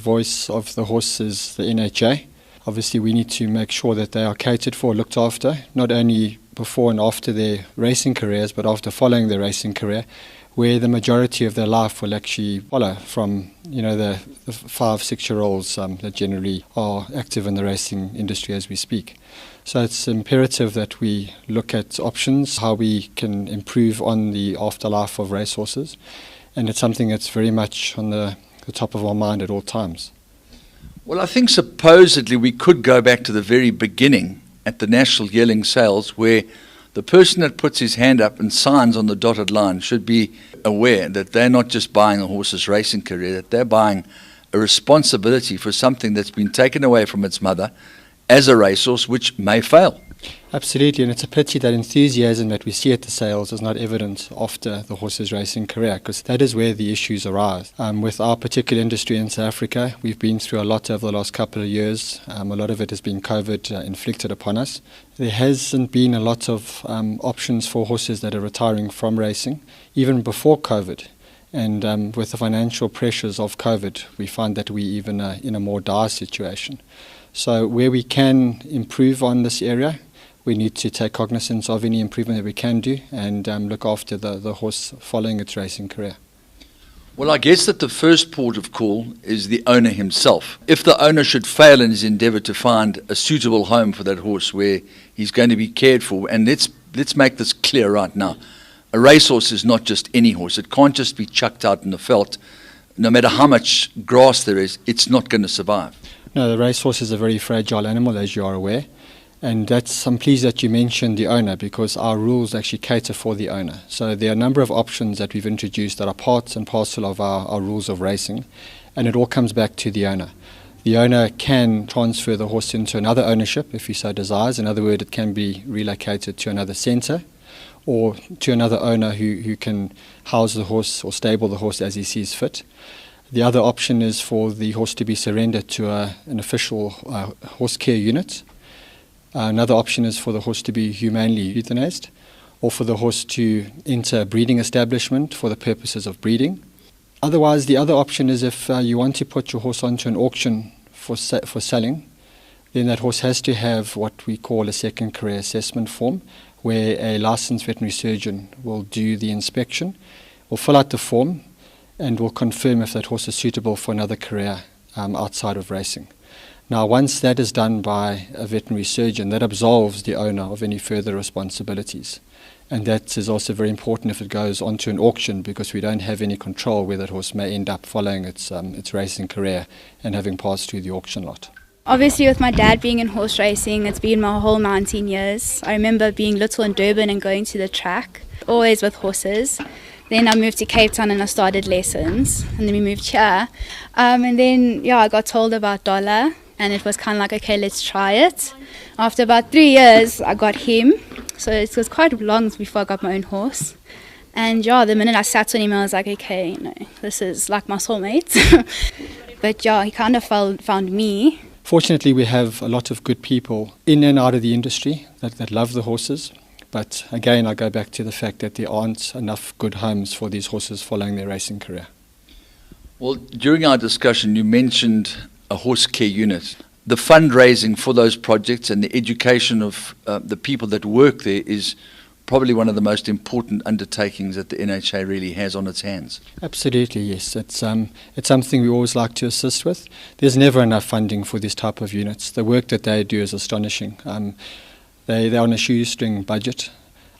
voice of the horse is the NHA. Obviously, we need to make sure that they are catered for, looked after, not only before and after their racing careers, but after following their racing career, where the majority of their life will actually follow from, the 5-6-year-olds that generally are active in the racing industry as we speak. So it's imperative that we look at options, how we can improve on the afterlife of racehorses, and it's something that's very much on the top of our mind at all times. Well, I think supposedly we could go back to the very beginning at the National Yearling Sales, where the person that puts his hand up and signs on the dotted line should be aware that they're not just buying a horse's racing career, that they're buying a responsibility for something that's been taken away from its mother as a racehorse, which may fail. Absolutely, and it's a pity that enthusiasm that we see at the sales is not evident after the horse's racing career, because that is where the issues arise. With our particular industry in South Africa, we've been through a lot over the last couple of years. A lot of it has been COVID inflicted upon us. There hasn't been a lot of options for horses that are retiring from racing, even before COVID. And with the financial pressures of COVID, we find that we even in a more dire situation. So where we can improve on this area, we need to take cognizance of any improvement that we can do and look after the horse following its racing career. Well, I guess that the first port of call is the owner himself. If the owner should fail in his endeavour to find a suitable home for that horse where he's going to be cared for, and let's make this clear right now, a racehorse is not just any horse. It can't just be chucked out in the veld. No matter how much grass there is, it's not going to survive. No, the racehorse is a very fragile animal, as you are aware. And I'm pleased that you mentioned the owner, because our rules actually cater for the owner. So there are a number of options that we've introduced that are part and parcel of our rules of racing, and it all comes back to the owner. The owner can transfer the horse into another ownership if he so desires. In other words, it can be relocated to another centre or to another owner who can house the horse or stable the horse as he sees fit. The other option is for the horse to be surrendered to an official horse care unit. Another option is for the horse to be humanely euthanized, or for the horse to enter a breeding establishment for the purposes of breeding. Otherwise, the other option is if you want to put your horse onto an auction for selling, then that horse has to have what we call a second career assessment form, where a licensed veterinary surgeon will do the inspection, will fill out the form, and will confirm if that horse is suitable for another career outside of racing. Now, once that is done by a veterinary surgeon, that absolves the owner of any further responsibilities. And that is also very important if it goes onto an auction, because we don't have any control where that horse may end up following its racing career and having passed through the auction lot. Obviously, with my dad being in horse racing, it's been my whole 19 years. I remember being little in Durban and going to the track, always with horses. Then I moved to Cape Town and I started lessons, and then we moved here. And then, I got told about Dollar. And it was kind of like, okay, let's try it. After about 3 years, I got him. So it was quite long before I got my own horse. And the minute I sat on him, I was like, okay, this is like my soulmate. But he kind of found me. Fortunately, we have a lot of good people in and out of the industry that love the horses. But again, I go back to the fact that there aren't enough good homes for these horses following their racing career. Well, during our discussion, you mentioned a horse care unit. The fundraising for those projects and the education of the people that work there is probably one of the most important undertakings that the NHA really has on its hands. Absolutely, yes. It's something we always like to assist with. There's never enough funding for this type of units. The work that they do is astonishing. They're on a shoestring budget.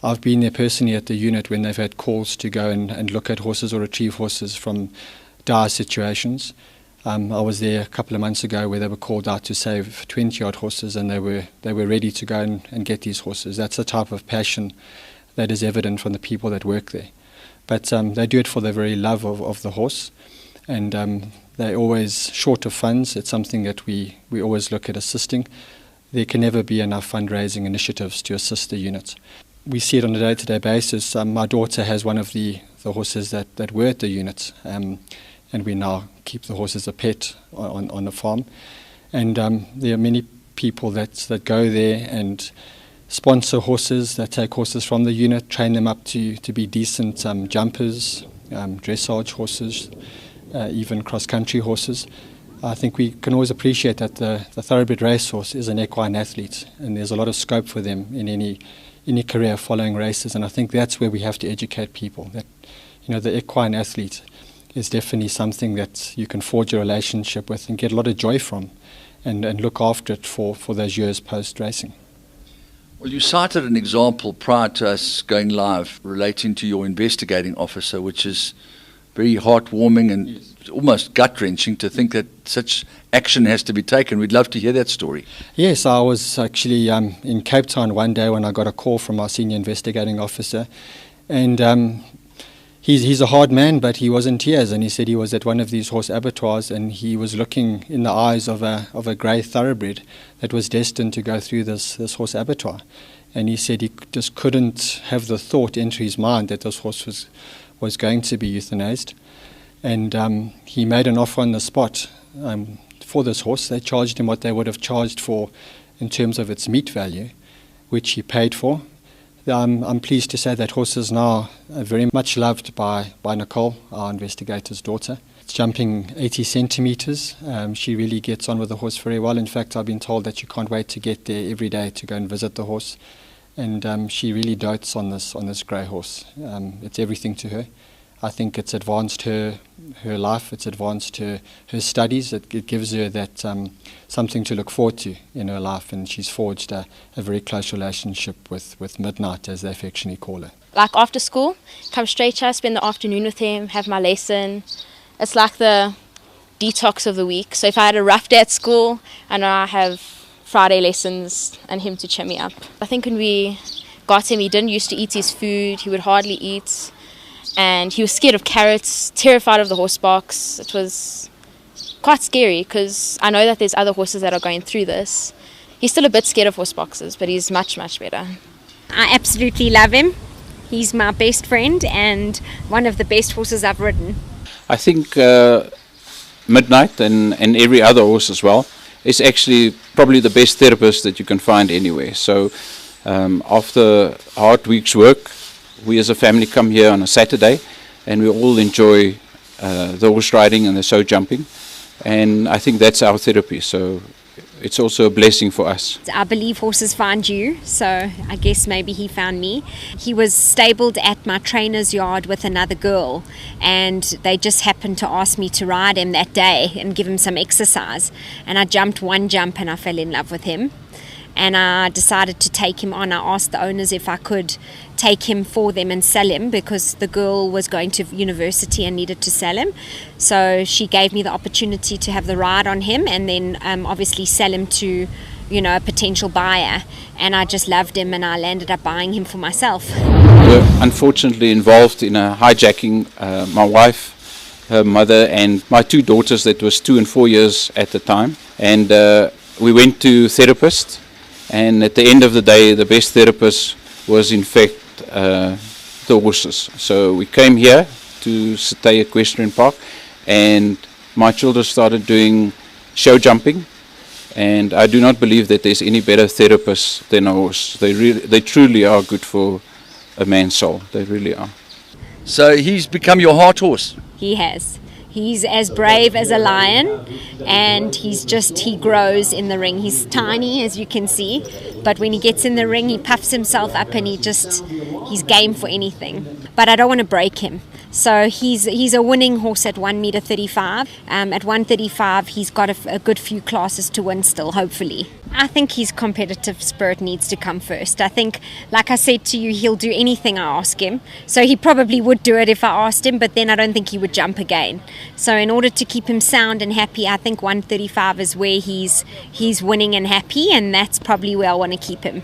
I've been there personally at the unit when they've had calls to go and look at horses or retrieve horses from dire situations. I was there a couple of months ago where they were called out to save 20-odd horses, and they were ready to go and get these horses. That's the type of passion that is evident from the people that work there. But they do it for the very love of the horse, and they're always short of funds. It's something that we always look at assisting. There can never be enough fundraising initiatives to assist the units. We see it on a day-to-day basis. My daughter has one of the horses that were at the unit, and we now keep the horse as a pet on the farm. And there are many people that go there and sponsor horses, that take horses from the unit, train them up to be decent jumpers, dressage horses, even cross-country horses. I think we can always appreciate that the thoroughbred racehorse is an equine athlete, and there's a lot of scope for them in any career following races. And I think that's where we have to educate people, that the equine athlete is definitely something that you can forge a relationship with and get a lot of joy from, and look after it for those years post-racing. Well, you cited an example prior to us going live relating to your investigating officer, which is very heartwarming and almost gut-wrenching to think that such action has to be taken. We'd love to hear that story. Yes, I was actually in Cape Town one day when I got a call from our senior investigating officer, and he's a hard man, but he was in tears, and he said he was at one of these horse abattoirs and he was looking in the eyes of a grey thoroughbred that was destined to go through this horse abattoir, and he said he just couldn't have the thought enter his mind that this horse was going to be euthanized. And he made an offer on the spot for this horse. They charged him what they would have charged for in terms of its meat value, which he paid for. I'm pleased to say that horse is now very much loved by Nicole, our investigator's daughter. It's jumping 80 centimetres. She really gets on with the horse very well. In fact, I've been told that she can't wait to get there every day to go and visit the horse. And she really dotes on this grey horse. It's everything to her. I think it's advanced her life, it's advanced her studies. It gives her that something to look forward to in her life, and she's forged a very close relationship with Midnight, as they affectionately call her. Like after school, come straight here, spend the afternoon with him, have my lesson. It's like the detox of the week. So if I had a rough day at school, I know I have Friday lessons and him to cheer me up. I think when we got him, he didn't used to eat his food, he would hardly eat. And he was scared of carrots, terrified of the horse box. It was quite scary because I know that there's other horses that are going through this. He's still a bit scared of horse boxes, but he's much, much better. I absolutely love him. He's my best friend and one of the best horses I've ridden. I think Midnight and every other horse as well is actually probably the best therapist that you can find anywhere. So after a hard week's work, we as a family come here on a Saturday and we all enjoy the horse riding and the show jumping, and I think that's our therapy, so it's also a blessing for us. I believe horses find you, so I guess maybe he found me. He was stabled at my trainer's yard with another girl, and they just happened to ask me to ride him that day and give him some exercise, and I jumped one jump and I fell in love with him. And I decided to take him on. I asked the owners if I could take him for them and sell him, because the girl was going to university and needed to sell him. So she gave me the opportunity to have the ride on him and then obviously sell him to a potential buyer. And I just loved him and I landed up buying him for myself. We were unfortunately involved in a hijacking. My wife, her mother and my two daughters that was 2 and 4 years at the time. And we went to therapists. And at the end of the day, the best therapist was in fact the horses. So we came here to Sitay Equestrian Park, and my children started doing show jumping. And I do not believe that there's any better therapist than a horse. They truly are good for a man's soul. They really are. So he's become your heart horse. He has. He's as brave as a lion, and he grows in the ring. He's tiny, as you can see, but when he gets in the ring, he puffs himself up and he's game for anything. But I don't want to break him. So he's a winning horse at 1.35 m. At 1.35, he's got a good few classes to win still, hopefully. I think his competitive spirit needs to come first. I think, like I said to you, he'll do anything I ask him. So he probably would do it if I asked him, but then I don't think he would jump again. So in order to keep him sound and happy, I think 1.35 is where he's winning and happy, and that's probably where I want to keep him.